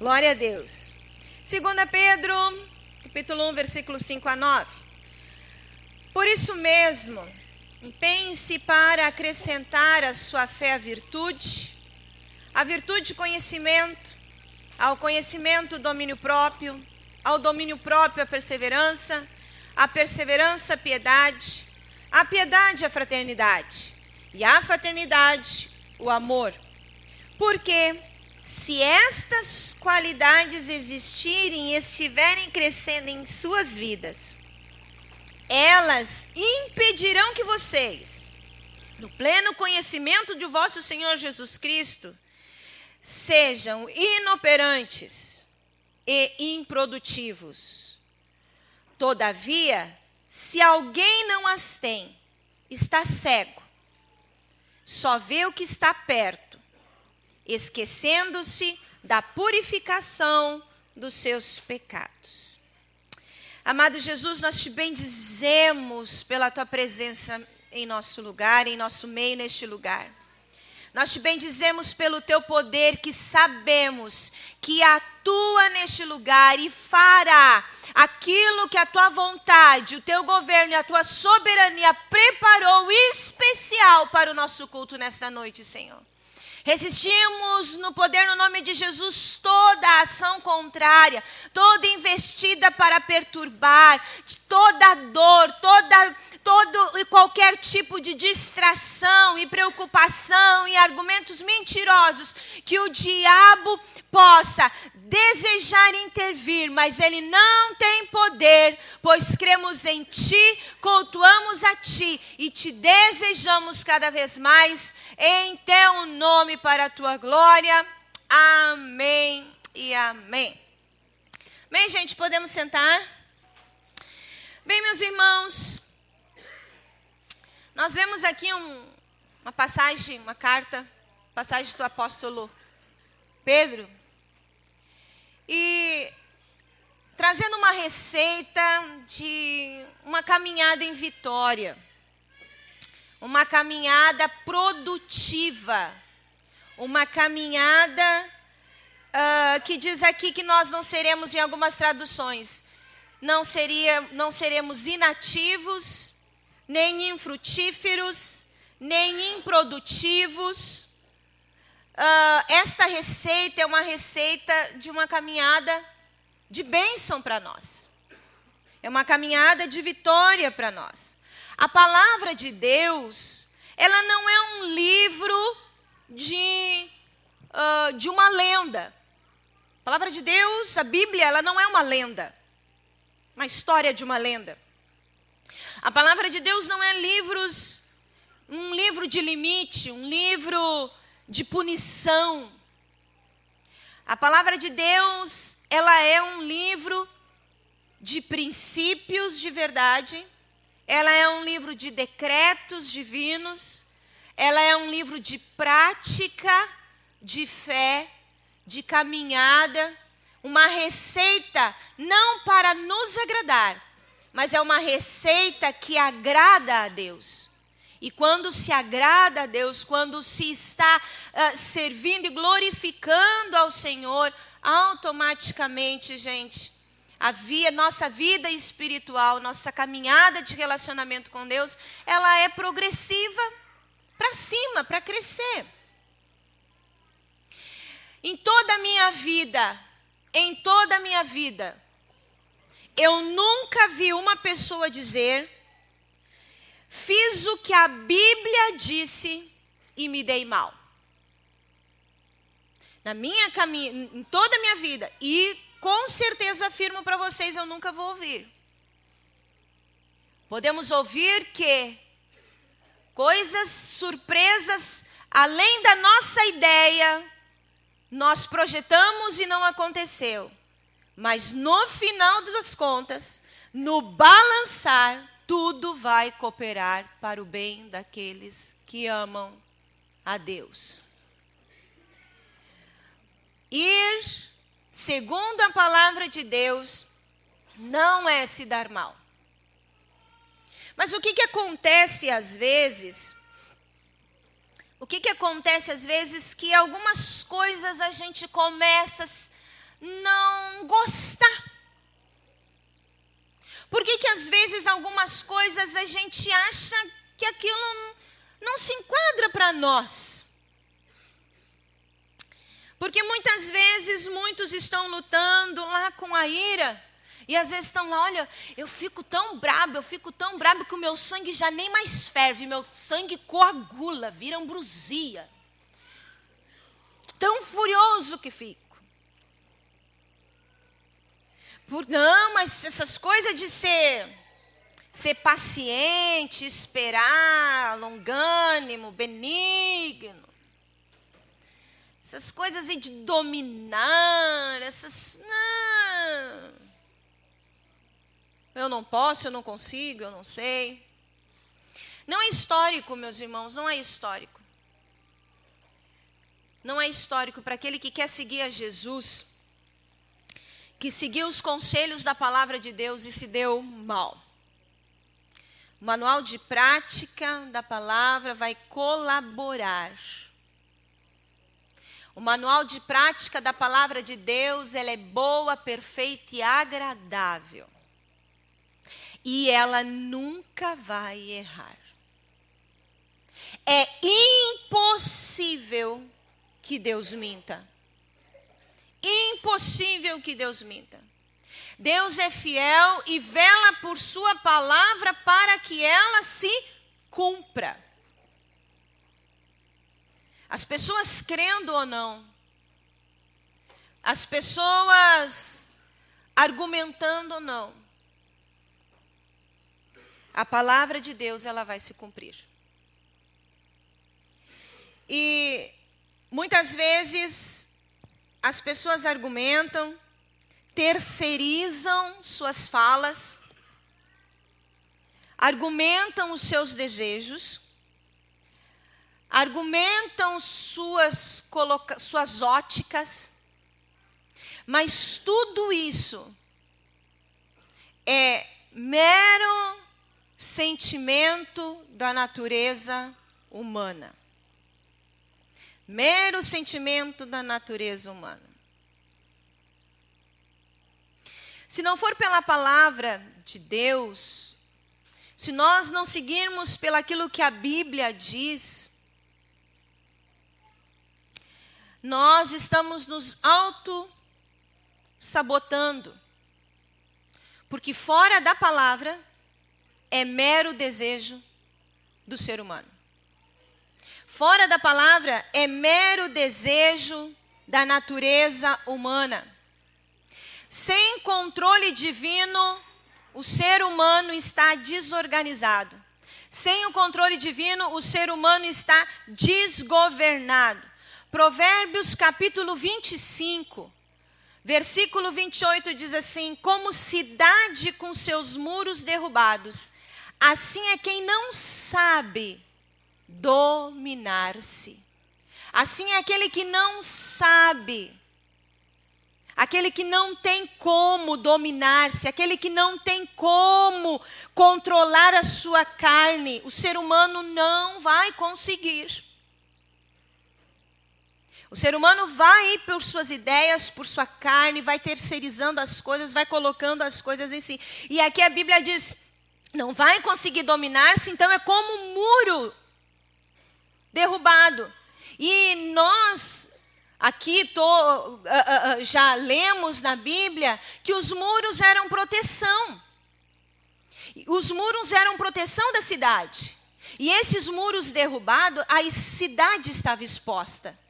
Glória a Deus. 2 Pedro, capítulo 1, versículo 5 a 9. Por isso mesmo, empenhe-se para acrescentar à sua fé a virtude conhecimento, ao conhecimento domínio próprio, ao domínio próprio a perseverança a piedade, a piedade a fraternidade, e a fraternidade o amor. Porque se estas qualidades existirem e estiverem crescendo em suas vidas, elas impedirão que vocês, no pleno conhecimento de vosso Senhor Jesus Cristo, sejam inoperantes e improdutivos. Todavia, se alguém não as tem, está cego, só vê o que está perto, esquecendo-se da purificação dos seus pecados. Amado Jesus, nós te bendizemos pela tua presença em nosso lugar, em nosso meio, neste lugar. Nós te bendizemos pelo teu poder, que sabemos que atua neste lugar e fará aquilo que a tua vontade, o teu governo e a tua soberania preparou especial para o nosso culto nesta noite, Senhor. Resistimos no poder, no nome de Jesus, toda a ação contrária, toda investida para perturbar, toda dor, todo e qualquer tipo de distração e preocupação e argumentos mentirosos que o diabo possa desejar intervir, mas ele não tem poder, pois cremos em ti, cultuamos a ti e te desejamos cada vez mais em teu nome para a tua glória. Amém e amém. Bem, gente, podemos sentar? Bem, meus irmãos, nós lemos aqui uma passagem, uma carta, passagem do apóstolo Pedro, e trazendo uma receita de uma caminhada em vitória, uma caminhada produtiva, uma caminhada que diz aqui que nós não seremos, em algumas traduções, não seremos inativos, nem infrutíferos, nem improdutivos. Esta receita é uma receita de uma caminhada de bênção para nós. É uma caminhada de vitória para nós. A palavra de Deus, ela não é um livro de uma lenda. A palavra de Deus, a Bíblia, ela não é uma lenda, uma história de uma lenda. A palavra de Deus não é um livro de limite, um livro de punição. A palavra de Deus, ela é um livro de princípios de verdade, ela é um livro de decretos divinos, ela é um livro de prática, de fé, de caminhada, uma receita não para nos agradar, mas é uma receita que agrada a Deus. E quando se agrada a Deus, quando se está servindo e glorificando ao Senhor, automaticamente, gente, nossa vida espiritual, nossa caminhada de relacionamento com Deus, ela é progressiva para cima, para crescer. Em toda a minha vida, eu nunca vi uma pessoa dizer: fiz o que a Bíblia disse e me dei mal. Em toda a minha vida, e com certeza afirmo para vocês, eu nunca vou ouvir. Podemos ouvir que coisas, surpresas, além da nossa ideia, nós projetamos e não aconteceu. Mas no final das contas, no balançar, tudo vai cooperar para o bem daqueles que amam a Deus. Ir segundo a palavra de Deus não é se dar mal. Mas o que acontece às vezes? O que acontece às vezes que algumas coisas a gente começa não gostar. Por que às vezes algumas coisas a gente acha que aquilo não se enquadra para nós? Porque muitas vezes muitos estão lutando lá com a ira. E às vezes estão lá, olha, eu fico tão brabo que o meu sangue já nem mais ferve, meu sangue coagula, vira ambrosia. Tão furioso que fico. Não, mas essas coisas de ser paciente, esperar, longânimo, benigno. Essas coisas aí de dominar, não. Eu não posso, eu não consigo, eu não sei. Não é histórico, meus irmãos, não é histórico. Não é histórico para aquele que quer seguir a Jesus, que seguiu os conselhos da palavra de Deus e se deu mal. O manual de prática da palavra vai colaborar. O manual de prática da palavra de Deus, ela é boa, perfeita e agradável. E ela nunca vai errar. É impossível que Deus minta. Impossível que Deus minta. Deus é fiel e vela por sua palavra para que ela se cumpra. As pessoas crendo ou não, as pessoas argumentando ou não, a palavra de Deus, ela vai se cumprir. E muitas vezes as pessoas argumentam, terceirizam suas falas, argumentam os seus desejos, argumentam suas óticas, mas tudo isso é mero sentimento da natureza humana. Mero sentimento da natureza humana. Se não for pela palavra de Deus, se nós não seguirmos pelaquilo que a Bíblia diz, nós estamos nos auto-sabotando. Porque fora da palavra é mero desejo do ser humano. Fora da palavra é mero desejo da natureza humana. Sem controle divino, o ser humano está desorganizado. Sem o controle divino, o ser humano está desgovernado. Provérbios capítulo 25, versículo 28 diz assim: como cidade com seus muros derrubados, assim é quem não sabe dominar-se. Assim é aquele que não sabe, aquele que não tem como dominar-se, aquele que não tem como controlar a sua carne. O ser humano não vai conseguir. O ser humano vai ir por suas ideias, por sua carne, vai terceirizando as coisas, vai colocando as coisas em si. E aqui a Bíblia diz, não vai conseguir dominar-se, então é como um muro derrubado. E nós aqui já lemos na Bíblia que os muros eram proteção. Os muros eram proteção da cidade. E esses muros derrubados, a cidade estava exposta.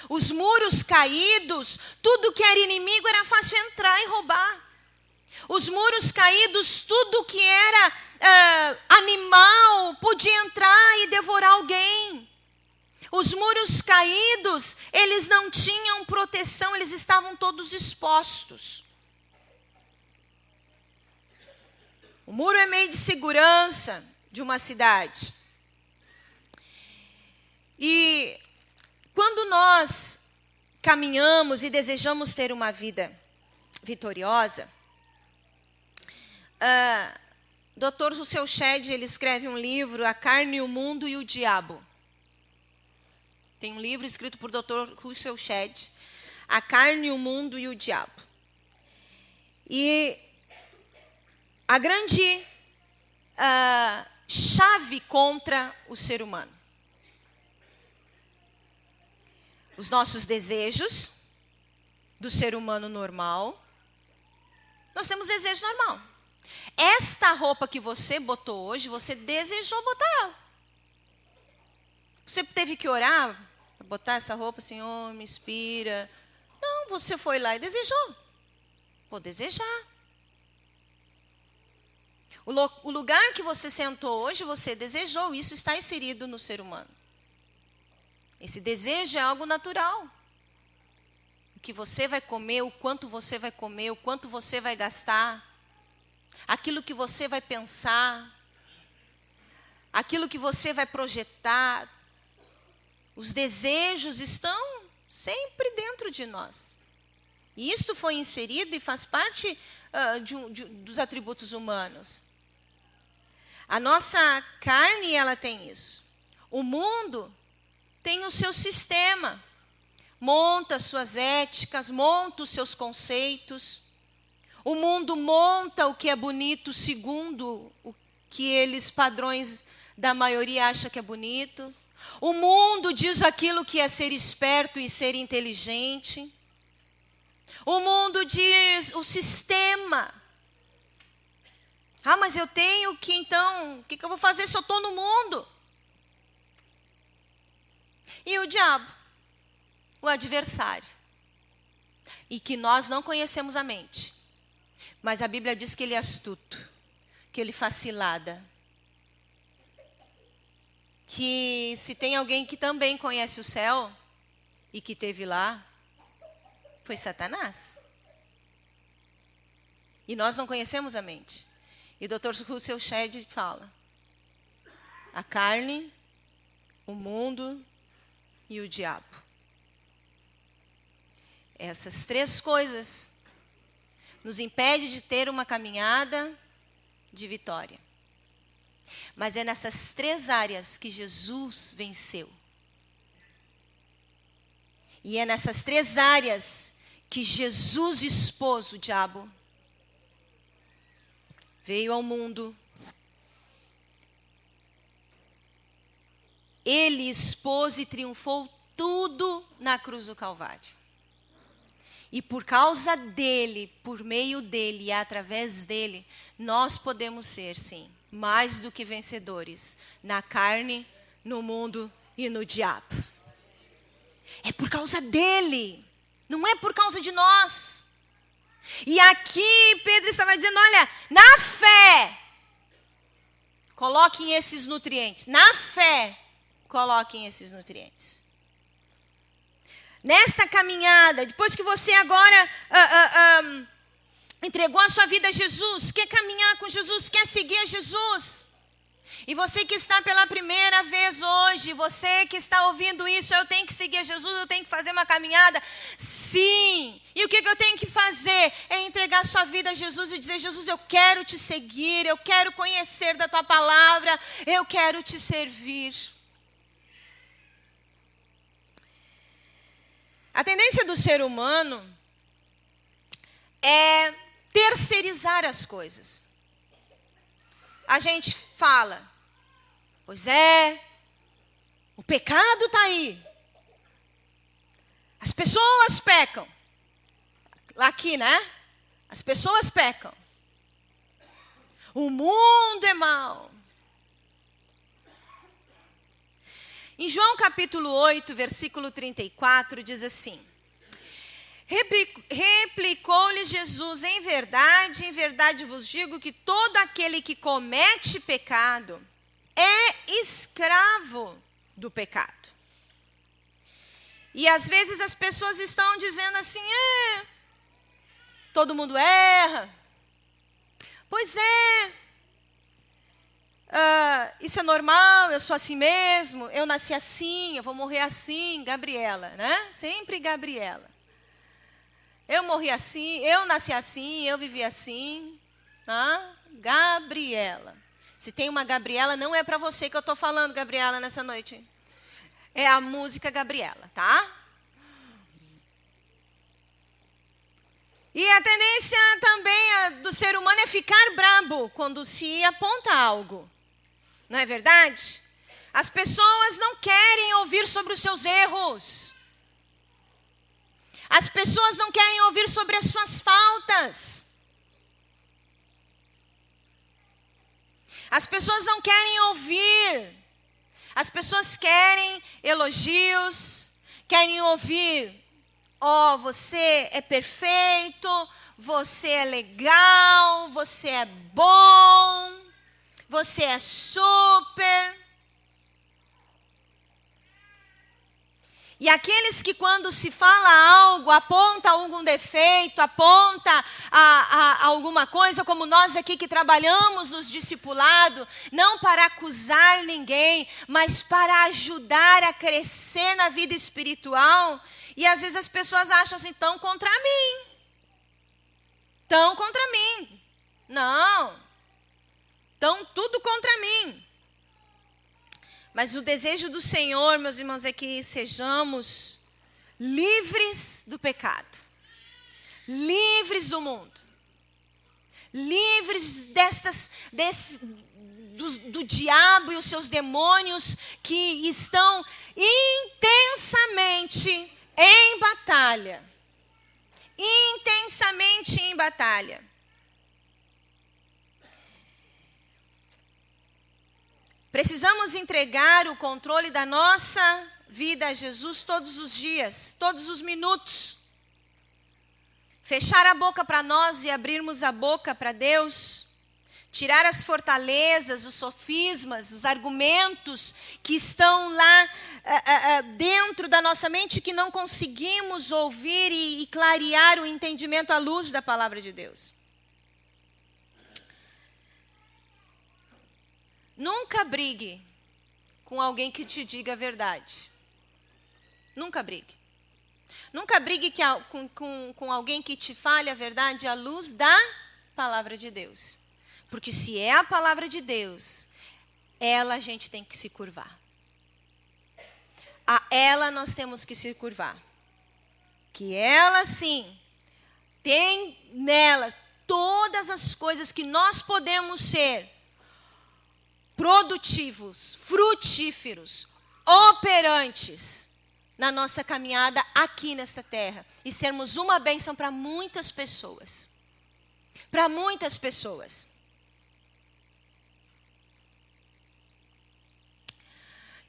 Os muros caídos, tudo que era inimigo era fácil entrar e roubar. Os muros caídos, tudo que era animal podia entrar e devorar alguém. Os muros caídos, eles não tinham proteção, eles estavam todos expostos. O muro é meio de segurança de uma cidade. E quando nós caminhamos e desejamos ter uma vida vitoriosa, Dr. Russell Shedd, ele escreve um livro, A Carne, o Mundo e o Diabo. Tem um livro escrito por Dr. Russell Shedd, A carne, o mundo e o diabo. E a grande chave contra o ser humano. Os nossos desejos do ser humano normal. Nós temos desejo normal. Esta roupa que você botou hoje, você desejou botar ela. Você teve que orar para botar essa roupa, Senhor, me inspira. Não, você foi lá e desejou. Vou desejar. O lugar que você sentou hoje, você desejou. Isso está inserido no ser humano. Esse desejo é algo natural. O que você vai comer, o quanto você vai comer, o quanto você vai gastar. Aquilo que você vai pensar. Aquilo que você vai projetar. Os desejos estão sempre dentro de nós. E isto foi inserido e faz parte dos atributos humanos. A nossa carne, ela tem isso. O mundo tem o seu sistema. Monta as suas éticas, monta os seus conceitos. O mundo monta o que é bonito segundo o que eles, padrões da maioria, acham que é bonito. O mundo diz aquilo que é ser esperto e ser inteligente. O mundo diz o sistema. Ah, mas eu tenho que então, o que eu vou fazer se eu estou no mundo? E o diabo, o adversário. E que nós não conhecemos a mente. Mas a Bíblia diz que ele é astuto, que ele faz cilada. Que se tem alguém que também conhece o céu e que esteve lá, foi Satanás. E nós não conhecemos a mente. E o Dr. Russell Shedd fala: a carne, o mundo e o diabo. Essas três coisas nos impedem de ter uma caminhada de vitória. Mas é nessas três áreas que Jesus venceu. E é nessas três áreas que Jesus expôs o diabo. Veio ao mundo. Ele expôs e triunfou tudo na cruz do Calvário. E por causa dele, por meio dele e através dele, nós podemos ser, sim, mais do que vencedores na carne, no mundo e no diabo. É por causa dele, não é por causa de nós. E aqui Pedro estava dizendo, olha, na fé, coloquem esses nutrientes. Na fé, coloquem esses nutrientes. Nesta caminhada, depois que você agora entregou a sua vida a Jesus, quer caminhar com Jesus, quer seguir a Jesus. E você que está pela primeira vez hoje, você que está ouvindo isso, eu tenho que seguir a Jesus, eu tenho que fazer uma caminhada. Sim! E o que eu tenho que fazer? É entregar a sua vida a Jesus e dizer, Jesus, eu quero te seguir, eu quero conhecer da tua palavra, eu quero te servir. A tendência do ser humano é terceirizar as coisas. A gente fala, pois é, o pecado está aí. As pessoas pecam. Aqui, né? As pessoas pecam. O mundo é mau. Em João capítulo 8, versículo 34, diz assim: replicou-lhe Jesus, em verdade vos digo que todo aquele que comete pecado é escravo do pecado. E às vezes as pessoas estão dizendo assim, todo mundo erra. Pois é. Isso é normal, eu sou assim mesmo, eu nasci assim, eu vou morrer assim, Gabriela, né? Sempre Gabriela. Eu morri assim, eu nasci assim, eu vivi assim. Gabriela. Se tem uma Gabriela, não é para você que eu estou falando, Gabriela, nessa noite. É a música Gabriela, tá? E a tendência também do ser humano é ficar brabo quando se aponta algo. Não é verdade? As pessoas não querem ouvir sobre os seus erros. As pessoas não querem ouvir sobre as suas faltas. As pessoas não querem ouvir. As pessoas querem elogios, querem ouvir: ó, você é perfeito, você é legal, você é bom, você é super. E aqueles que, quando se fala algo, aponta algum defeito, aponta a alguma coisa, como nós aqui que trabalhamos nos discipulados, não para acusar ninguém, mas para ajudar a crescer na vida espiritual. E às vezes as pessoas acham assim: estão contra mim. Estão contra mim. Não. Estão tudo contra mim. Mas o desejo do Senhor, meus irmãos, é que sejamos livres do pecado, livres do mundo, livres do diabo e os seus demônios que estão intensamente em batalha. Intensamente em batalha. Precisamos entregar o controle da nossa vida a Jesus todos os dias, todos os minutos. Fechar a boca para nós e abrirmos a boca para Deus. Tirar as fortalezas, os sofismas, os argumentos que estão lá dentro da nossa mente, que não conseguimos ouvir e clarear o entendimento à luz da palavra de Deus. Nunca brigue com alguém que te diga a verdade. Nunca brigue. Nunca brigue com alguém que te fale a verdade à luz da palavra de Deus. Porque se é a palavra de Deus, ela a gente tem que se curvar. A ela nós temos que se curvar. Que ela sim, tem nela todas as coisas que nós podemos ser produtivos, frutíferos, operantes na nossa caminhada aqui nesta terra. E sermos uma bênção para muitas pessoas. Para muitas pessoas.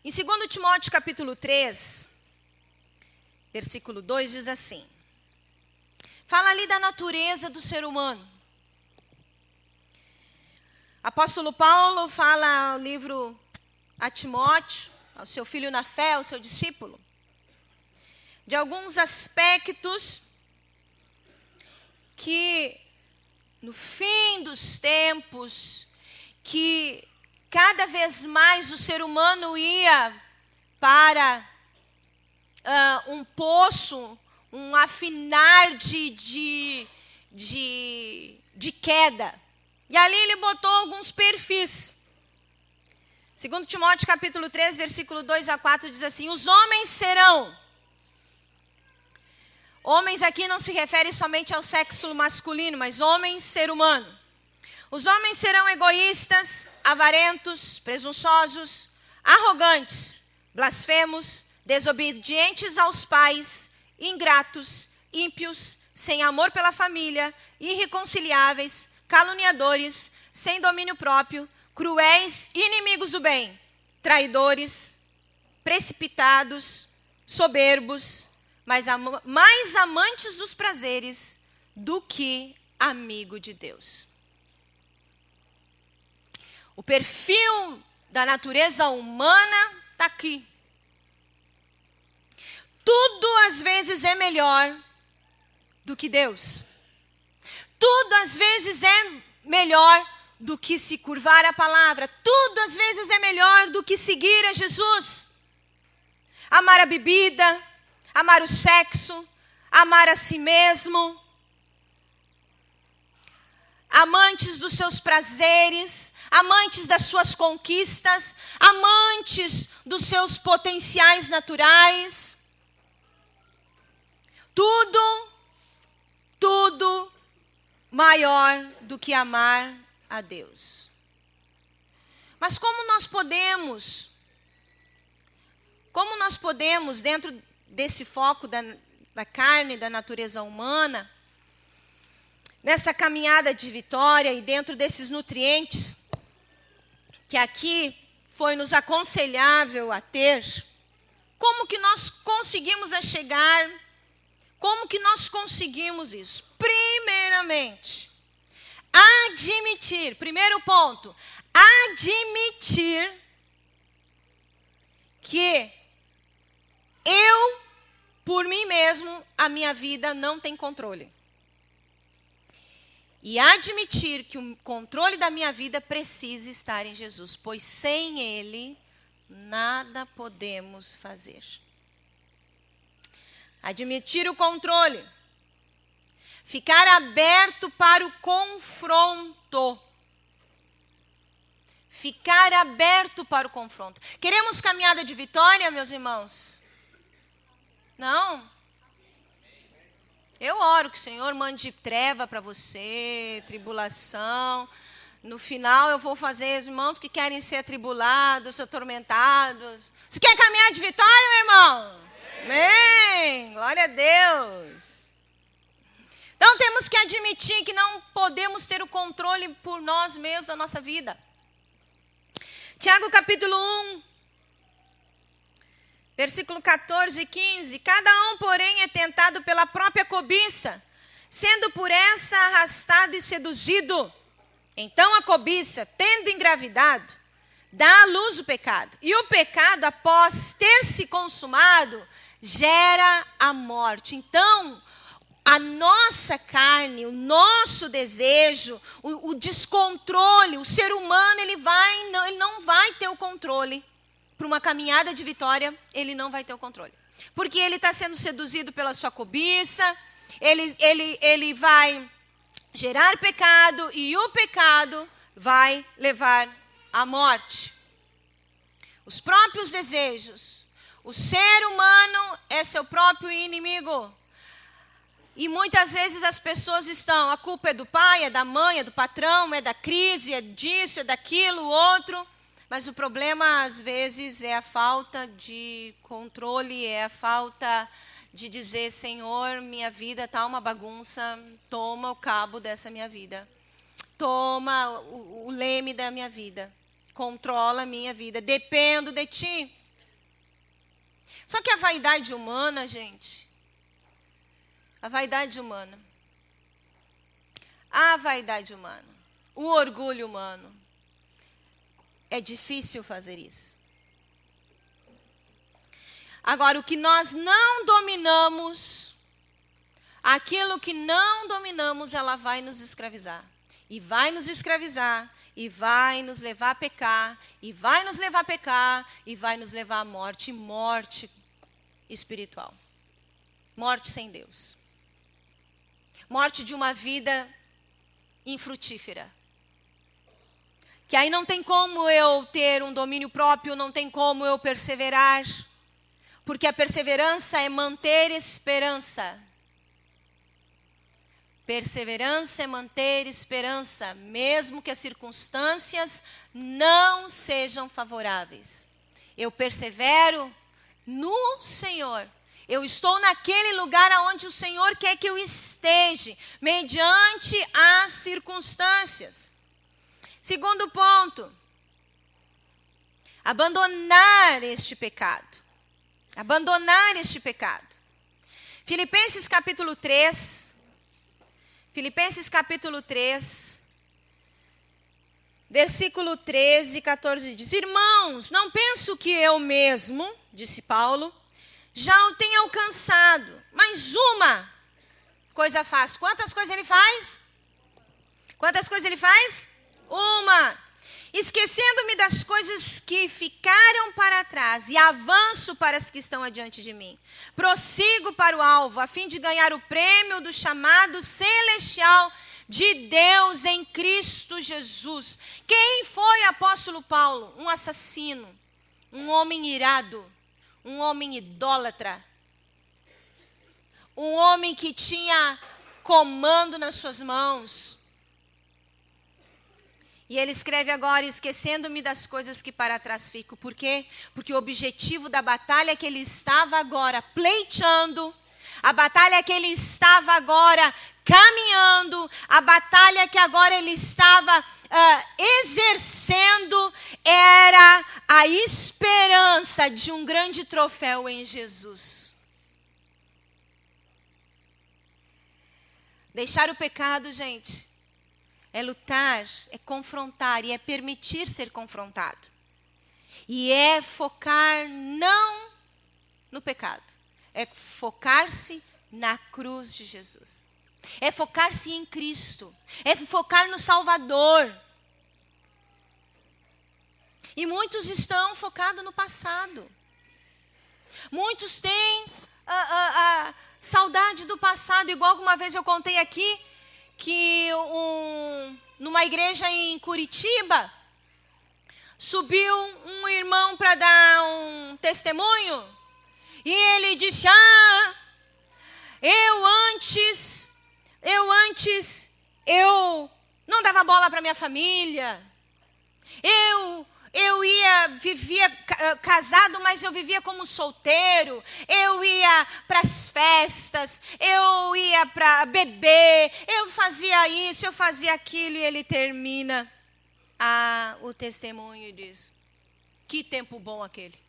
Em 2 Timóteo capítulo 3, versículo 2, diz assim. Fala ali da natureza do ser humano. Apóstolo Paulo fala o livro a Timóteo, ao seu filho na fé, ao seu discípulo, de alguns aspectos que no fim dos tempos, que cada vez mais o ser humano ia para um poço, um afinar de queda. E ali ele botou alguns perfis. 2 Timóteo capítulo 3, versículo 2 a 4 diz assim: os homens serão. Homens aqui não se refere somente ao sexo masculino, mas homens, ser humano. Os homens serão egoístas, avarentos, presunçosos, arrogantes, blasfemos, desobedientes aos pais, ingratos, ímpios, sem amor pela família, irreconciliáveis, caluniadores, sem domínio próprio, cruéis, inimigos do bem, traidores, precipitados, soberbos, mais amantes dos prazeres do que amigo de Deus. O perfil da natureza humana está aqui. Tudo às vezes é melhor do que Deus. Tudo às vezes é melhor do que se curvar a palavra. Tudo às vezes é melhor do que seguir a Jesus. Amar a bebida, amar o sexo, amar a si mesmo. Amantes dos seus prazeres, amantes das suas conquistas, amantes dos seus potenciais naturais. Tudo maior do que amar a Deus. Mas como nós podemos, dentro desse foco da carne, da natureza humana, nessa caminhada de vitória e dentro desses nutrientes que aqui foi nos aconselhável a ter, como que nós conseguimos chegar? Como que nós conseguimos isso? Primeiramente, admitir, primeiro ponto, admitir que eu, por mim mesmo, a minha vida não tem controle. E admitir que o controle da minha vida precisa estar em Jesus, pois sem Ele, nada podemos fazer. Admitir o controle. Ficar aberto para o confronto. Ficar aberto para o confronto. Queremos caminhada de vitória, meus irmãos? Não? Eu oro que o Senhor mande treva para você, tribulação. No final eu vou fazer os irmãos que querem ser atribulados, atormentados. Você quer caminhar de vitória, meu irmão? Amém! Glória a Deus! Então temos que admitir que não podemos ter o controle por nós mesmos da nossa vida. Tiago capítulo 1, versículo 14 e 15. Cada um, porém, é tentado pela própria cobiça, sendo por essa arrastado e seduzido. Então a cobiça, tendo engravidado, dá à luz o pecado. E o pecado, após ter se consumado, gera a morte. Então, a nossa carne, o nosso desejo, o descontrole, o ser humano, ele não vai ter o controle. Para uma caminhada de vitória, ele não vai ter o controle. Porque ele está sendo seduzido pela sua cobiça, ele vai gerar pecado, e o pecado vai levar à morte. Os próprios desejos. O ser humano é seu próprio inimigo. E muitas vezes as pessoas a culpa é do pai, é da mãe, é do patrão, é da crise, é disso, é daquilo, outro. Mas o problema, às vezes, é a falta de controle, é a falta de dizer, Senhor, minha vida está uma bagunça, toma o cabo dessa minha vida. Toma o leme da minha vida. Controla a minha vida. Dependo de Ti. Só que a vaidade humana, gente, a vaidade humana, o orgulho humano, é difícil fazer isso. Agora, o que nós não dominamos, aquilo que não dominamos, ela vai nos escravizar. E vai nos escravizar, e vai nos levar a pecar, e vai nos levar a pecar, e vai nos levar à morte, morte espiritual. Morte sem Deus. Morte de uma vida infrutífera. Que aí não tem como eu ter um domínio próprio, não tem como eu perseverar. Porque a perseverança é manter esperança. Perseverança é manter esperança, mesmo que as circunstâncias não sejam favoráveis. Eu persevero no Senhor. Eu estou naquele lugar onde o Senhor quer que eu esteja, mediante as circunstâncias. Segundo ponto, abandonar este pecado. Abandonar este pecado. Filipenses capítulo 3, versículo 13 e 14 diz: Irmãos, não penso que eu mesmo, disse Paulo, já o tenha alcançado, mas uma coisa faço. Quantas coisas ele faz? Quantas coisas ele faz? Uma. Esquecendo-me das coisas que ficaram para trás e avanço para as que estão adiante de mim. Prossigo para o alvo, a fim de ganhar o prêmio do chamado celestial de Deus em Cristo Jesus. Quem foi apóstolo Paulo? Um assassino, um homem irado, um homem idólatra, um homem que tinha comando nas suas mãos. E ele escreve agora, esquecendo-me das coisas que para trás fico. Por quê? Porque o objetivo da batalha que ele estava agora pleiteando, a batalha que ele estava agora caminhando, a batalha que agora ele estava exercendo, era a esperança de um grande troféu em Jesus. Deixar o pecado, gente, é lutar, é confrontar e é permitir ser confrontado. E é focar não no pecado, é focar-se na cruz de Jesus. É focar-se em Cristo, é focar no Salvador. E muitos estão focados no passado. Muitos têm saudade do passado, igual uma vez eu contei aqui, que numa igreja em Curitiba, subiu um irmão para dar um testemunho, e ele disse, eu antes não dava bola para minha família, eu vivia casado, mas eu vivia como solteiro. Eu ia para as festas, eu ia para beber, eu fazia isso, eu fazia aquilo. E ele termina o testemunho e diz, que tempo bom aquele.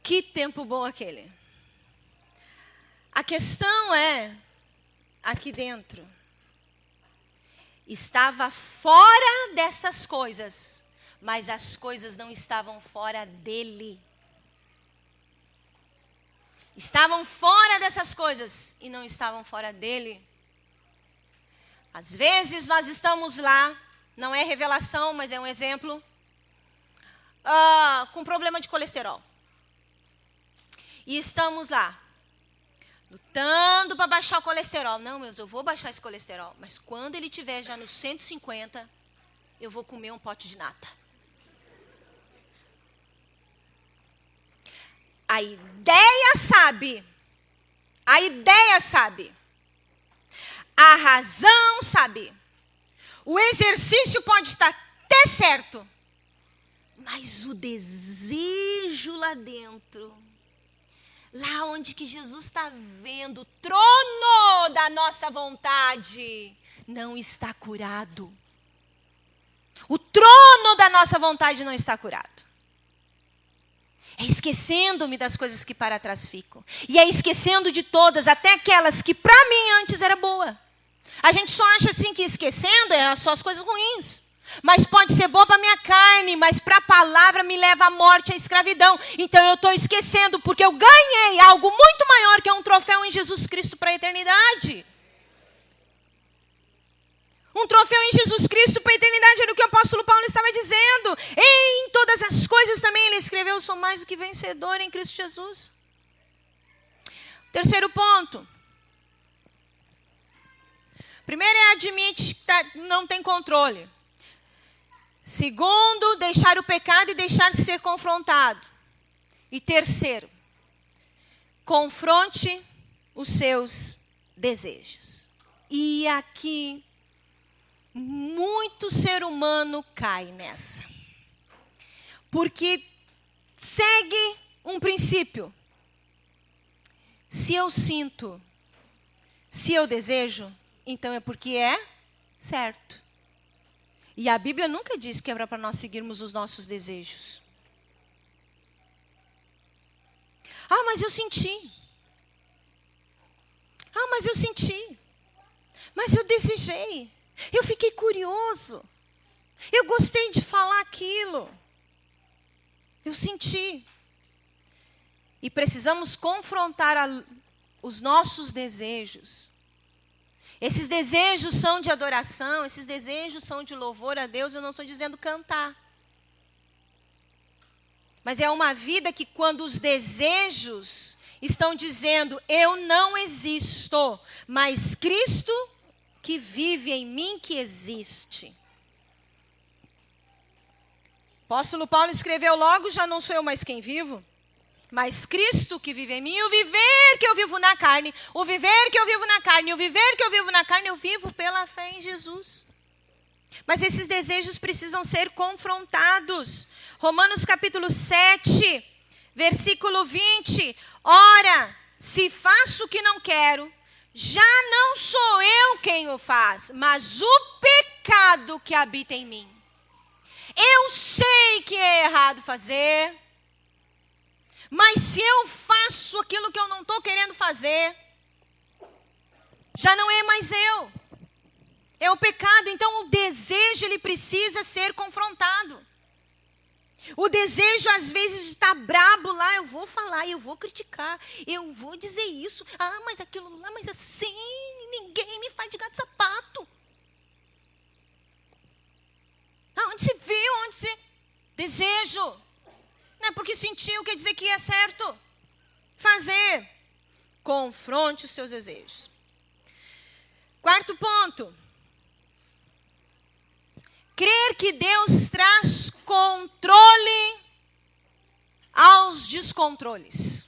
Que tempo bom aquele. A questão é, aqui dentro, estava fora dessas coisas, mas as coisas não estavam fora dele. Estavam fora dessas coisas e não estavam fora dele. Às vezes nós estamos lá, não é revelação, mas é um exemplo, com problema de colesterol. E estamos lá, lutando para baixar o colesterol. Não, eu vou baixar esse colesterol. Mas quando ele estiver já nos 150, eu vou comer um pote de nata. A ideia sabe. A razão sabe. O exercício pode estar até certo. Mas o desejo lá dentro, lá onde que Jesus está vendo o trono da nossa vontade, não está curado. O trono da nossa vontade não está curado. É esquecendo-me das coisas que para trás ficam. E é esquecendo de todas, até aquelas que para mim antes era boa. A gente só acha assim que esquecendo é só as coisas ruins. Mas pode ser boa para a minha carne, mas para a palavra me leva à morte, à escravidão. Então eu estou esquecendo, porque eu ganhei algo muito maior, que é um troféu em Jesus Cristo para a eternidade. Um troféu em Jesus Cristo para a eternidade, era o que o apóstolo Paulo estava dizendo. Em todas as coisas também ele escreveu, sou mais do que vencedor em Cristo Jesus. Terceiro ponto. Primeiro é admite que não tem controle. Segundo, deixar o pecado e deixar-se ser confrontado. E terceiro, confronte os seus desejos. E aqui, muito ser humano cai nessa. Porque segue um princípio. Se eu sinto, se eu desejo, então é porque é certo. E a Bíblia nunca diz que é para nós seguirmos os nossos desejos. Mas eu senti. Mas eu senti. Mas eu desejei. Eu fiquei curioso. Eu gostei de falar aquilo. Eu senti. E precisamos confrontar os nossos desejos. Esses desejos são de adoração, esses desejos são de louvor a Deus. Eu não estou dizendo cantar. Mas é uma vida que quando os desejos estão dizendo, eu não existo, mas Cristo que vive em mim que existe. Apóstolo Paulo escreveu logo, já não sou eu mais quem vivo, mas Cristo que vive em mim, o viver que eu vivo na carne, o viver que eu vivo na carne, o viver que eu vivo na carne, eu vivo pela fé em Jesus. Mas esses desejos precisam ser confrontados. Romanos capítulo 7, versículo 20. Ora, se faço o que não quero, já não sou eu quem o faz, mas o pecado que habita em mim. Eu sei que é errado fazer, mas se eu faço aquilo que eu não estou querendo fazer, já não é mais eu. É o pecado. Então o desejo, ele precisa ser confrontado. O desejo, às vezes, de estar brabo lá, eu vou falar, eu vou criticar, eu vou dizer isso. Ah, mas aquilo lá, mas assim, ninguém me faz de gato sapato. Onde se viu, onde se... Desejo. Não é porque sentiu, quer dizer que é certo. Fazer. Confronte os seus desejos. Quarto ponto. Crer que Deus traz controle aos descontroles.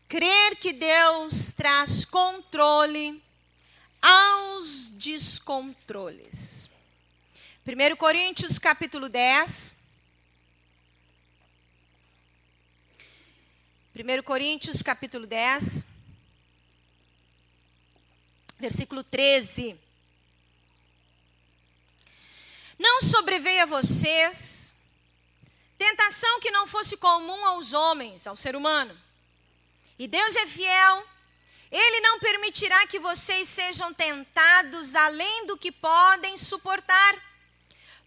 Crer que Deus traz controle aos descontroles. 1 Coríntios capítulo 10. 1 Coríntios capítulo 10. Versículo 13. Não sobreveio a vocês tentação que não fosse comum aos homens, ao ser humano. E Deus é fiel. Ele não permitirá que vocês sejam tentados além do que podem suportar.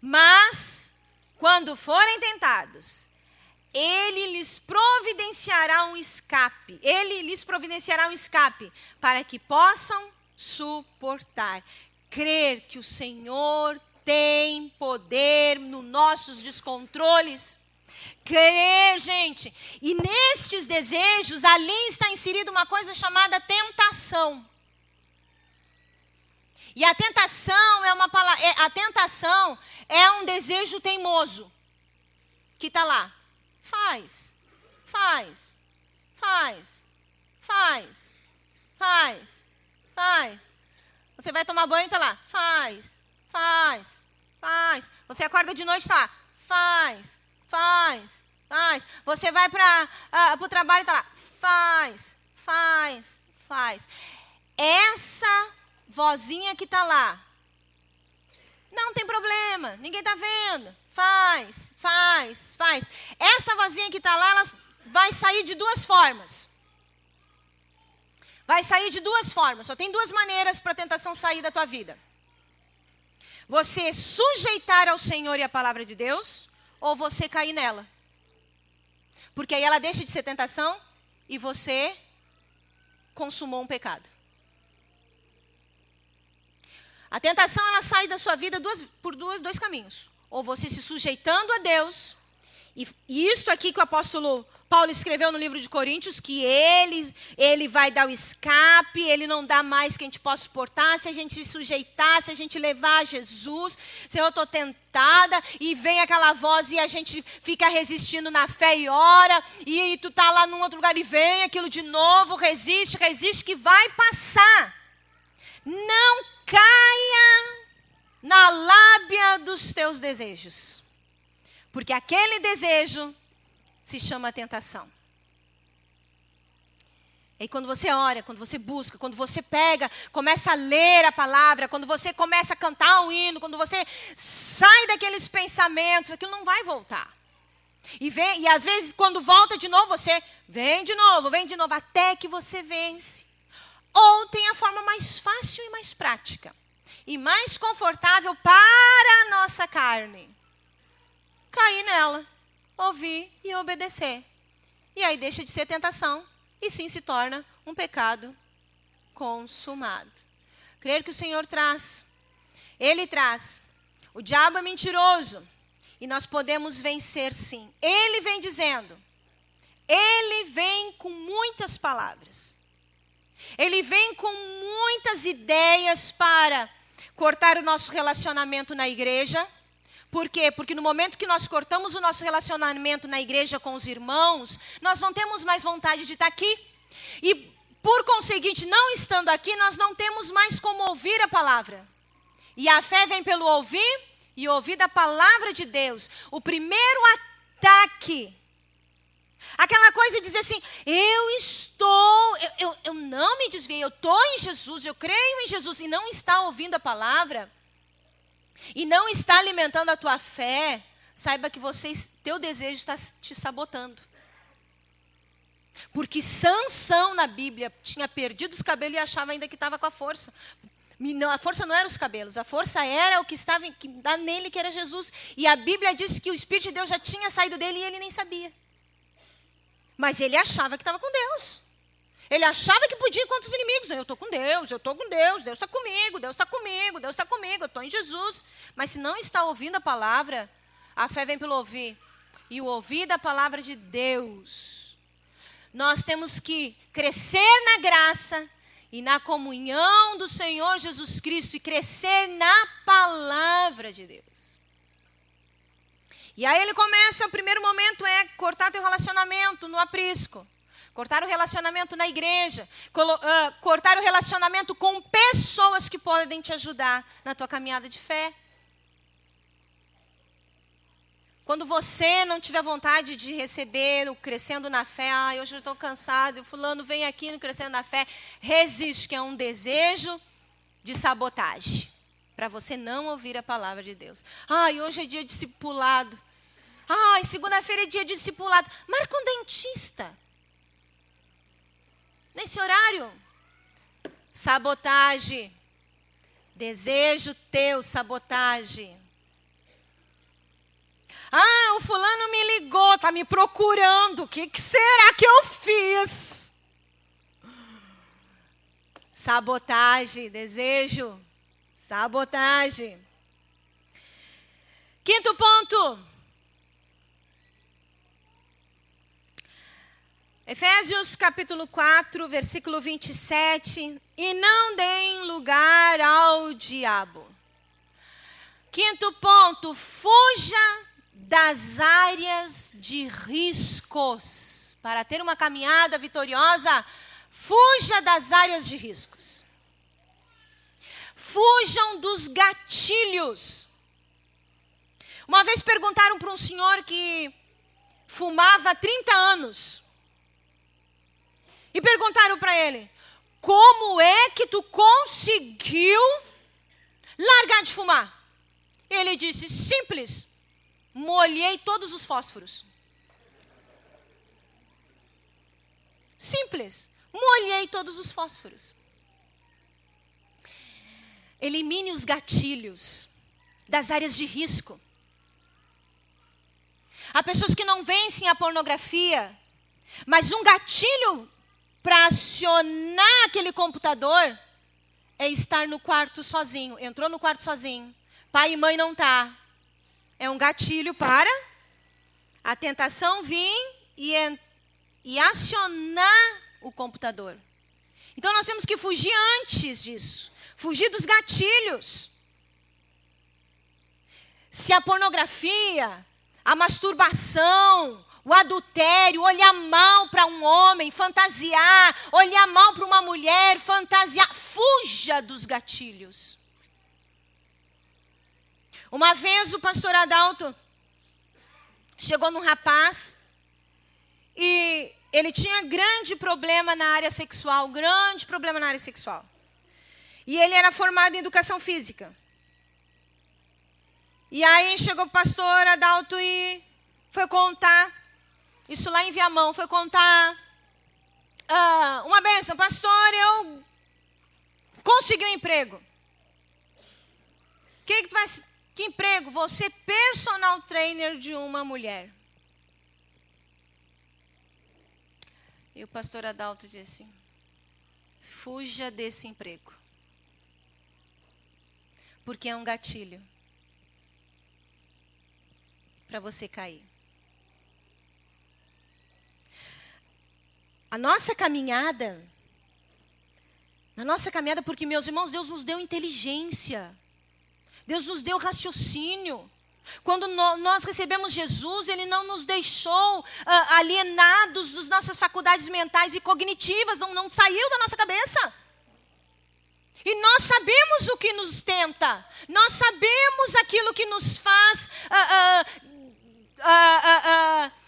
Mas, quando forem tentados, Ele lhes providenciará um escape. Ele lhes providenciará um escape para que possam suportar. Crer que o Senhor tem poder nos nossos descontroles. Crer, gente. E nestes desejos, ali está inserida uma coisa chamada tentação. E a tentação é uma palavra, a tentação é um desejo teimoso. Que está lá. Faz. Você vai tomar banho, está lá. Faz. Você acorda de noite, está lá. Faz. Você vai para o trabalho, está lá. Faz. Essa vozinha que está lá, não tem problema, ninguém está vendo. Faz. Esta vozinha que está lá, ela vai sair de duas formas. Só tem duas maneiras para a tentação sair da tua vida. Você sujeitar ao Senhor e à palavra de Deus, ou você cair nela. Porque aí ela deixa de ser tentação e você consumou um pecado. A tentação, ela sai da sua vida por dois caminhos. Ou você se sujeitando a Deus, e isto aqui que o apóstolo Paulo escreveu no livro de Coríntios, que ele vai dar o escape, ele não dá mais que a gente possa suportar, se a gente se sujeitar, se a gente levar a Jesus. Senhor, eu estou tentada, e vem aquela voz e a gente fica resistindo na fé e ora, e tu está lá num outro lugar e vem aquilo de novo, resiste, que vai passar. Não caia na lábia dos teus desejos. Porque aquele desejo se chama tentação. E quando você ora, quando você busca, quando você pega, começa a ler a palavra, quando você começa a cantar um hino, quando você sai daqueles pensamentos, aquilo não vai voltar. E às vezes quando volta de novo, você vem de novo, até que você vence. Ou tem a forma mais fácil e mais prática, e mais confortável para a nossa carne. Cair nela, ouvir e obedecer. E aí deixa de ser tentação, e sim se torna um pecado consumado. Crer que o Senhor traz. Ele traz. O diabo é mentiroso, e nós podemos vencer sim. Ele vem dizendo. Ele vem com muitas palavras. Ele vem com muitas ideias para cortar o nosso relacionamento na igreja, Por quê? Porque no momento que nós cortamos o nosso relacionamento na igreja com os irmãos, nós não temos mais vontade de estar aqui. E, por conseguinte, não estando aqui, nós não temos mais como ouvir a palavra. E a fé vem pelo ouvir e ouvir da palavra de Deus. O primeiro ataque, aquela coisa de dizer assim, eu não me desviei, eu estou em Jesus, eu creio em Jesus, e não está ouvindo a palavra, e não está alimentando a tua fé, saiba que teu desejo está te sabotando. Porque Sansão na Bíblia tinha perdido os cabelos e achava ainda que estava com a força. Não, a força não era os cabelos, a força era o que estava nele, que era Jesus. E a Bíblia diz que o Espírito de Deus já tinha saído dele e ele nem sabia. Mas ele achava que estava com Deus. Ele achava que podia ir contra os inimigos. Eu estou com Deus, Deus está comigo, Deus está comigo, Deus está comigo, eu estou em Jesus. Mas se não está ouvindo a palavra, a fé vem pelo ouvir. E o ouvir da palavra de Deus. Nós temos que crescer na graça e na comunhão do Senhor Jesus Cristo e crescer na palavra de Deus. E aí ele começa, o primeiro momento é cortar teu relacionamento no aprisco. Cortar o relacionamento na igreja. Cortar o relacionamento com pessoas que podem te ajudar na tua caminhada de fé. Quando você não tiver vontade de receber o Crescendo na Fé, hoje eu estou cansado, o fulano vem aqui no Crescendo na Fé, resiste, que é um desejo de sabotagem, para você não ouvir a palavra de Deus. Hoje é dia de discipulado. Segunda-feira é dia de discipulado. Marca um dentista. Nesse horário. Sabotagem. Desejo teu, sabotagem. O fulano me ligou, está me procurando. O que será que eu fiz? Sabotagem, desejo, sabotagem. Quinto ponto. Efésios capítulo 4, versículo 27. E não deem lugar ao diabo. Quinto ponto, fuja das áreas de riscos. Para ter uma caminhada vitoriosa, fuja das áreas de riscos. Fujam dos gatilhos. Uma vez perguntaram para um senhor que fumava há 30 anos. E perguntaram para ele, como é que tu conseguiu largar de fumar? Ele disse, simples, molhei todos os fósforos. Simples, molhei todos os fósforos. Elimine os gatilhos das áreas de risco. Há pessoas que não vencem a pornografia, mas um gatilho para acionar aquele computador é estar no quarto sozinho. Entrou no quarto sozinho. Pai e mãe não estão. É um gatilho para a tentação vir e acionar o computador. Então nós temos que fugir antes disso. Fugir dos gatilhos. Se a pornografia, a masturbação, o adultério, olhar mal para um homem, fantasiar, olhar mal para uma mulher, fantasiar, fuja dos gatilhos. Uma vez o pastor Adalto chegou num rapaz e ele tinha grande problema na área sexual, E ele era formado em educação física. E aí chegou o pastor Adalto e foi contar, isso lá em Viamão, foi contar, uma bênção, pastor, eu consegui um emprego. Que emprego? Vou ser personal trainer de uma mulher. E o pastor Adalto disse, fuja desse emprego. Porque é um gatilho para você cair. Na nossa caminhada, porque, meus irmãos, Deus nos deu inteligência. Deus nos deu raciocínio. Quando nós recebemos Jesus, Ele não nos deixou alienados das nossas faculdades mentais e cognitivas, não saiu da nossa cabeça. E nós sabemos o que nos tenta, nós sabemos aquilo que nos faz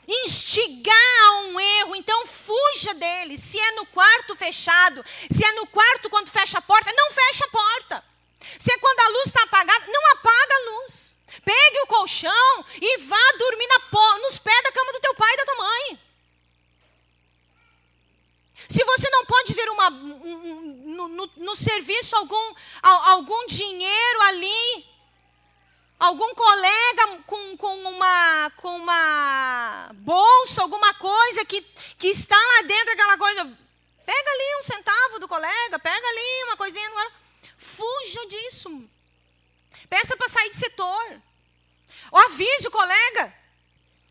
instigar a um erro. Então fuja dele. Se é no quarto fechado, se é no quarto quando fecha a porta, não fecha a porta. Se é quando a luz está apagada, não apaga a luz. Pegue o colchão e vá dormir nos pés da cama do teu pai e da tua mãe. Se você não pode ver no serviço algum dinheiro ali, algum colega com uma bolsa, alguma coisa que está lá dentro, aquela coisa, pega ali um centavo do colega, pega ali uma coisinha. Fuja disso. Peça para sair de setor. Ou avise o colega.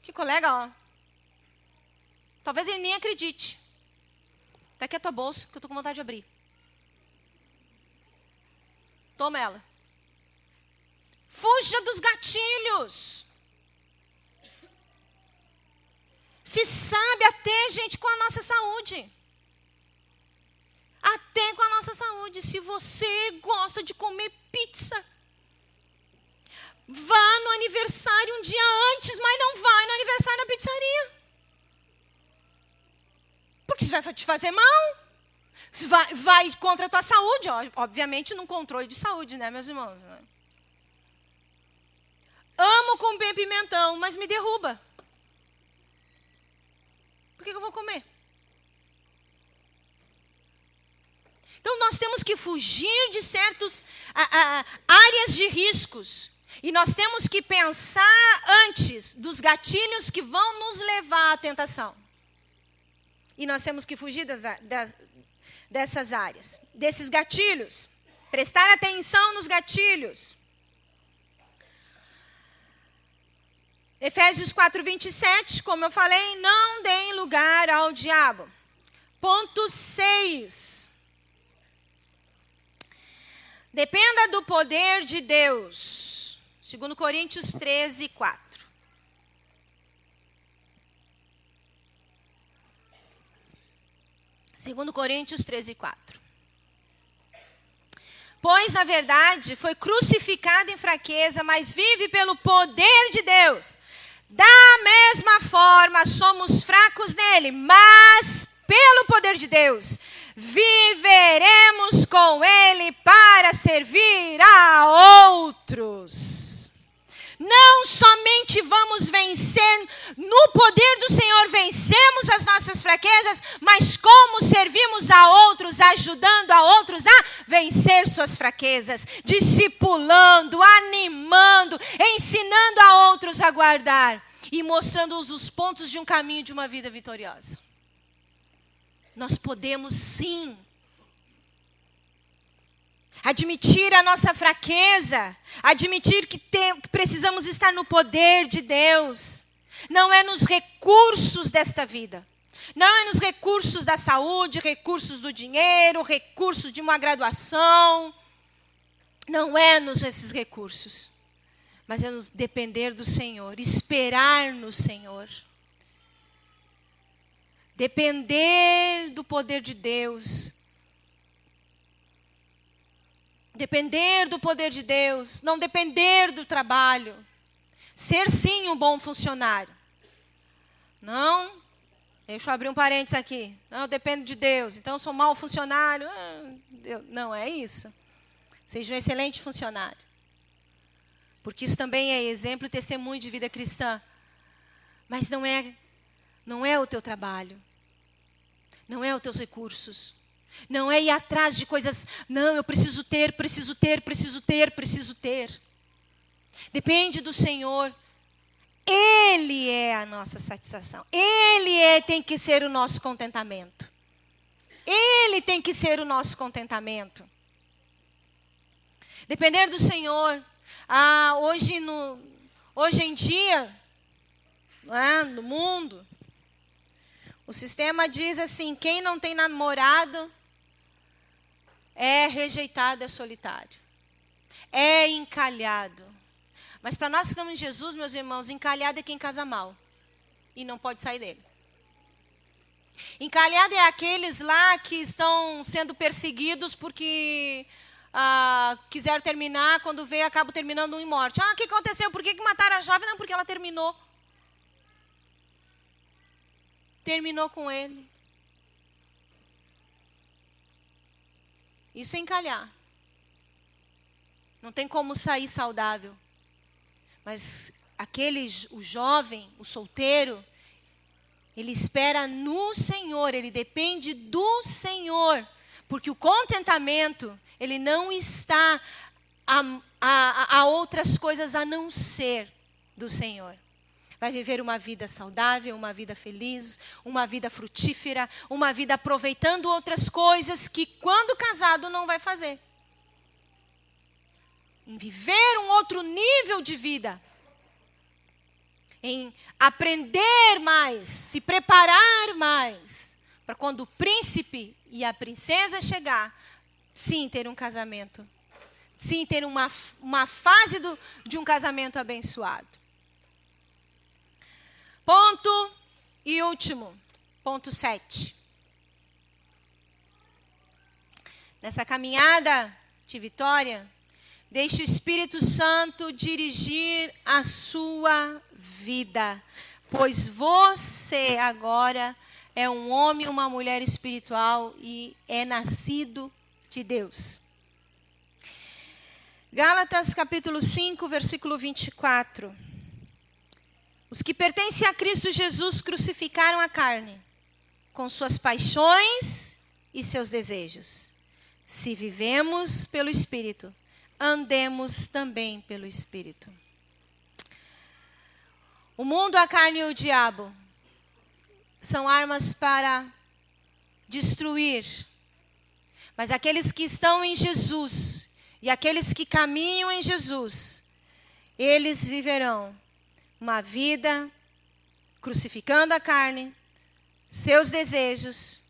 Que colega, ó. Talvez ele nem acredite. Tá aqui a tua bolsa, que eu tô com vontade de abrir. Toma ela. Fuja dos gatilhos. Se sabe até, gente, com a nossa saúde. Até com a nossa saúde. Se você gosta de comer pizza, vá no aniversário um dia antes, mas não vai no aniversário na pizzaria. Porque isso vai te fazer mal. Vai contra a tua saúde. Obviamente, num controle de saúde, né, meus irmãos? Amo comer pimentão, mas me derruba. Por que eu vou comer? Então, nós temos que fugir de certas áreas de riscos. E nós temos que pensar antes dos gatilhos que vão nos levar à tentação. E nós temos que fugir dessas áreas, desses gatilhos. Prestar atenção nos gatilhos. Efésios 4:27, como eu falei, não deem lugar ao diabo. Ponto 6. Dependa do poder de Deus. 2 Coríntios 13:4. Segundo Coríntios 13:4. Pois, na verdade, foi crucificado em fraqueza, mas vive pelo poder de Deus. Da mesma forma, somos fracos nele, mas pelo poder de Deus, viveremos com ele para servir a outros. Não somente vamos vencer, no poder do Senhor vencemos as nossas fraquezas, mas como servimos a outros, ajudando a outros a vencer suas fraquezas, discipulando, animando, ensinando a outros a guardar e mostrando-os os pontos de um caminho de uma vida vitoriosa. Nós podemos sim admitir a nossa fraqueza, admitir que precisamos estar no poder de Deus. Não é nos recursos desta vida. Não é nos recursos da saúde, recursos do dinheiro, recursos de uma graduação. Não é nesses recursos. Mas é nos depender do Senhor, esperar no Senhor. Depender do poder de Deus. Depender do poder de Deus, não depender do trabalho. Ser sim um bom funcionário. Não, deixa eu abrir um parênteses aqui. Não, eu dependo de Deus, então eu sou mau funcionário. Não é isso. Seja um excelente funcionário. Porque isso também é exemplo e testemunho de vida cristã. Mas não é o teu trabalho. Não é os teus recursos. Não é ir atrás de coisas, não, eu preciso ter. Depende do Senhor. Ele é a nossa satisfação. Ele tem que ser o nosso contentamento. Ele tem que ser o nosso contentamento. Depender do Senhor. Hoje em dia, no mundo, o sistema diz assim, quem não tem namorado é rejeitado, é solitário. É encalhado. Mas para nós que estamos em Jesus, meus irmãos, encalhado é quem casa mal e não pode sair dele. Encalhado é aqueles lá que estão sendo perseguidos porque quiseram terminar, quando veio, acabam terminando em morte. O que aconteceu? Por que mataram a jovem? Não, porque ela terminou. Terminou com ele. Isso é encalhar. Não tem como sair saudável. Mas o jovem, o solteiro, ele espera no Senhor, ele depende do Senhor. Porque o contentamento, ele não está a outras coisas a não ser do Senhor. Vai viver uma vida saudável, uma vida feliz, uma vida frutífera, uma vida aproveitando outras coisas que quando casado não vai fazer. Em viver um outro nível de vida. Em aprender mais, se preparar mais. Para quando o príncipe e a princesa chegar, sim, ter um casamento. Sim, ter uma fase de um casamento abençoado. Ponto e último, ponto 7. Nessa caminhada de vitória, deixe o Espírito Santo dirigir a sua vida, pois você agora é um homem e uma mulher espiritual e é nascido de Deus. Gálatas capítulo 5, versículo 24. Os que pertencem a Cristo Jesus crucificaram a carne, com suas paixões e seus desejos. Se vivemos pelo Espírito, andemos também pelo Espírito. O mundo, a carne e o diabo são armas para destruir. Mas aqueles que estão em Jesus e aqueles que caminham em Jesus, eles viverão uma vida crucificando a carne, seus desejos,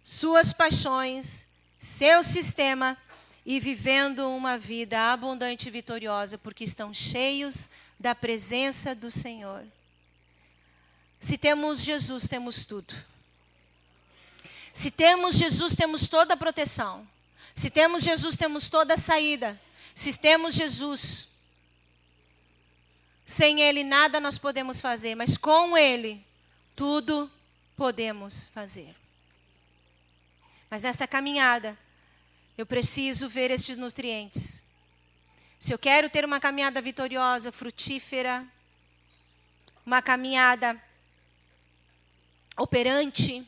suas paixões, seu sistema e vivendo uma vida abundante e vitoriosa, porque estão cheios da presença do Senhor. Se temos Jesus, temos tudo. Se temos Jesus, temos toda a proteção. Se temos Jesus, temos toda a saída. Se temos Jesus, sem Ele nada nós podemos fazer, mas com Ele tudo podemos fazer. Mas nesta caminhada, eu preciso ver estes nutrientes. Se eu quero ter uma caminhada vitoriosa, frutífera, uma caminhada operante,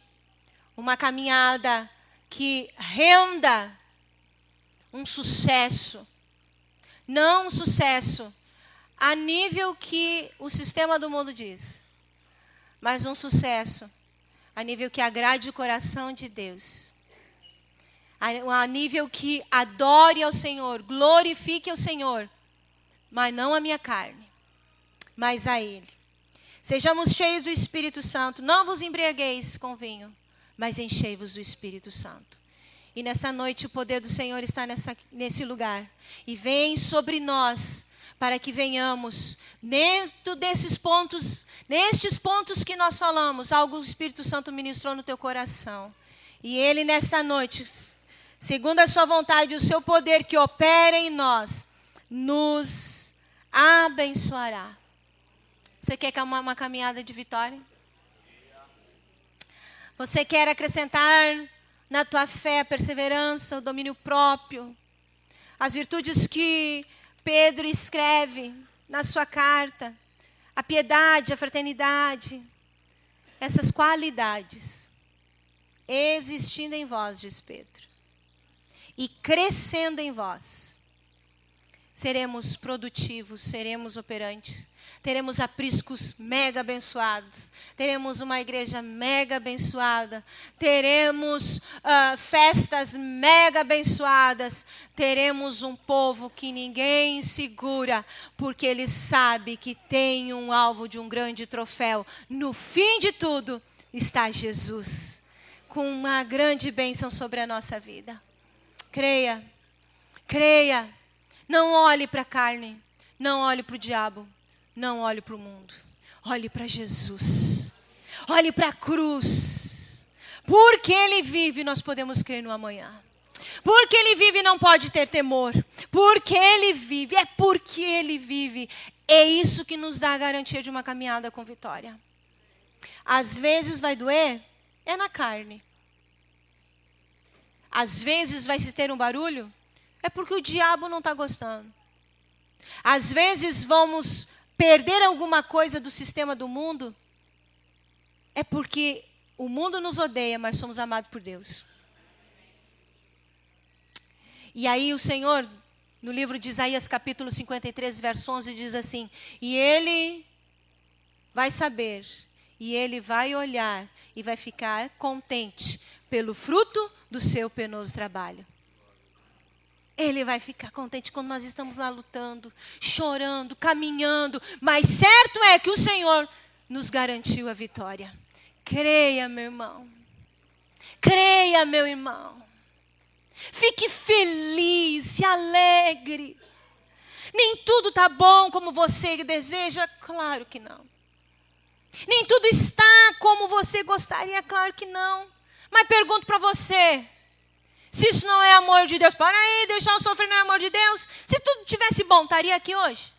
uma caminhada que renda um sucesso, não um sucesso a nível que o sistema do mundo diz, mas um sucesso a nível que agrade o coração de Deus. A nível que adore ao Senhor, glorifique ao Senhor, mas não a minha carne, mas a Ele. Sejamos cheios do Espírito Santo, não vos embriagueis com vinho, mas enchei-vos do Espírito Santo. E nesta noite o poder do Senhor está nesse lugar. E vem sobre nós, para que venhamos, dentro desses pontos, nestes pontos que nós falamos, algo o Espírito Santo ministrou no teu coração. E Ele nesta noite, segundo a sua vontade, o seu poder que opera em nós, nos abençoará. Você quer uma caminhada de vitória? Você quer acrescentar na tua fé a perseverança, o domínio próprio, as virtudes que Pedro escreve na sua carta, a piedade, a fraternidade, essas qualidades existindo em vós, diz Pedro, e crescendo em vós, seremos produtivos, seremos operantes, teremos apriscos mega abençoados, teremos uma igreja mega abençoada, teremos festas mega abençoadas, teremos um povo que ninguém segura, porque ele sabe que tem um alvo de um grande troféu. No fim de tudo está Jesus, com uma grande bênção sobre a nossa vida. Creia, creia, não olhe para a carne. Não olhe para o diabo, não olhe para o mundo. Olhe para Jesus. Olhe para a cruz. Porque Ele vive, nós podemos crer no amanhã. Porque Ele vive, não pode ter temor. Porque Ele vive, é porque Ele vive. É isso que nos dá a garantia de uma caminhada com vitória. Às vezes vai doer, é na carne. Às vezes vai se ter um barulho, é porque o diabo não está gostando. Às vezes vamos perder alguma coisa do sistema do mundo, é porque o mundo nos odeia, mas somos amados por Deus. E aí o Senhor, no livro de Isaías capítulo 53, verso 11, diz assim: e Ele vai saber, e Ele vai olhar, e vai ficar contente pelo fruto do seu penoso trabalho. Ele vai ficar contente quando nós estamos lá lutando, chorando, caminhando. Mas certo é que o Senhor nos garantiu a vitória. Creia, meu irmão. Creia, meu irmão. Fique feliz, se alegre. Nem tudo está bom como você deseja? Claro que não. Nem tudo está como você gostaria? Claro que não. Mas pergunto para você, se isso não é amor de Deus, para aí, deixar eu sofrer não é amor de Deus? Se tudo tivesse bom, estaria aqui hoje?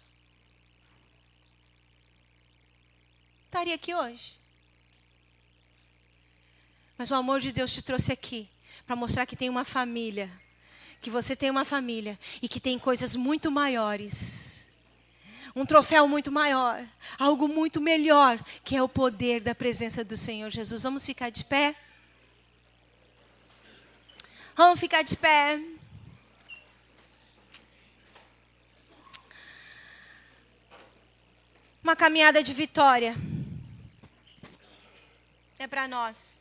Estaria aqui hoje. Mas o amor de Deus te trouxe aqui para mostrar que tem uma família, que você tem uma família e que tem coisas muito maiores. Um troféu muito maior, algo muito melhor, que é o poder da presença do Senhor Jesus. Vamos ficar de pé? Vamos ficar de pé. Uma caminhada de vitória. É para nós.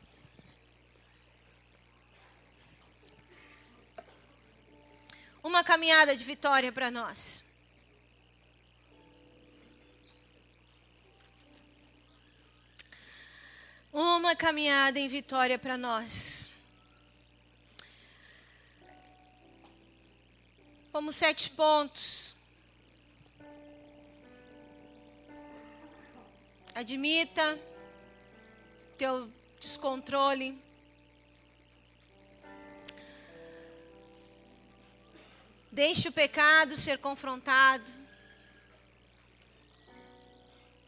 Uma caminhada de vitória para nós. Uma caminhada em vitória para nós. Como 7 pontos. Admita teu descontrole. Deixe o pecado ser confrontado.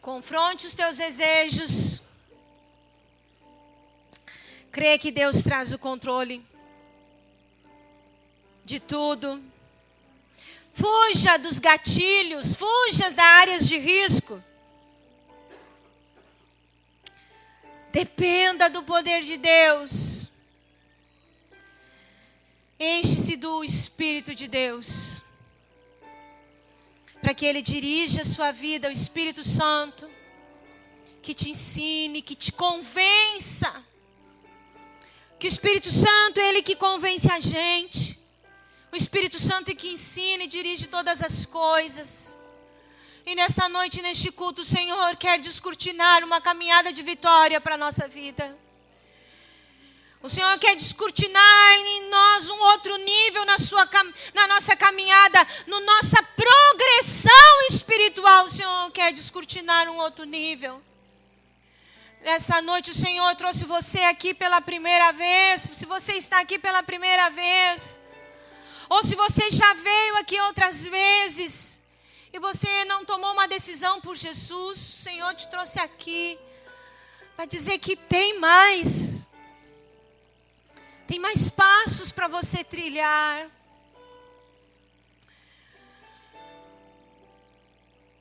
Confronte os teus desejos. Crê que Deus traz o controle de tudo. Fuja dos gatilhos, fuja das áreas de risco. Dependa do poder de Deus. Enche-se do Espírito de Deus. Para que Ele dirija a sua vida, o Espírito Santo. Que te ensine, que te convença. Que o Espírito Santo é Ele que convence a gente. O Espírito Santo é que ensina e dirige todas as coisas. E nesta noite, neste culto, o Senhor quer descortinar uma caminhada de vitória para a nossa vida. O Senhor quer descortinar em nós um outro nível na nossa caminhada, na nossa progressão espiritual. O Senhor quer descortinar um outro nível. Nessa noite o Senhor trouxe você aqui pela primeira vez. Se você está aqui pela primeira vez, ou se você já veio aqui outras vezes e você não tomou uma decisão por Jesus, o Senhor te trouxe aqui para dizer que tem mais. Tem mais passos para você trilhar.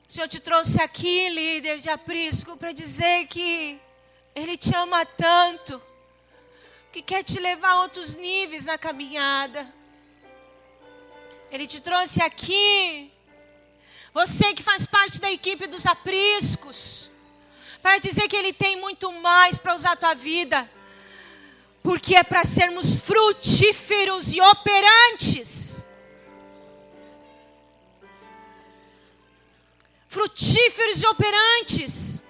O Senhor te trouxe aqui, líder de aprisco, para dizer que Ele te ama tanto, que quer te levar a outros níveis na caminhada. Ele te trouxe aqui, você que faz parte da equipe dos apriscos, para dizer que Ele tem muito mais para usar a tua vida. Porque é para sermos frutíferos e operantes. Frutíferos e operantes.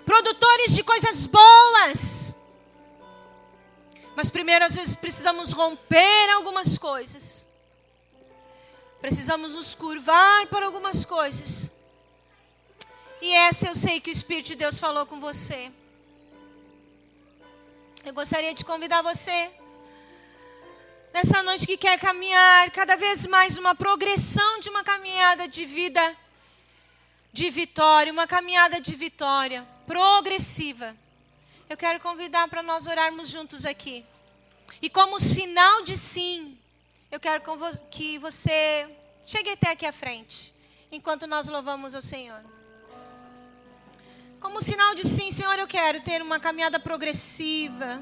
Produtores de coisas boas. Mas primeiro às vezes precisamos romper algumas coisas. Precisamos nos curvar para algumas coisas. E essa eu sei que o Espírito de Deus falou com você. Eu gostaria de convidar você, nessa noite que quer caminhar cada vez mais numa progressão de uma caminhada de vida, de vitória, uma caminhada de vitória, progressiva. Eu quero convidar para nós orarmos juntos aqui. E como sinal de sim, eu quero que você chegue até aqui à frente, enquanto nós louvamos ao Senhor. Como sinal de sim, Senhor, eu quero ter uma caminhada progressiva.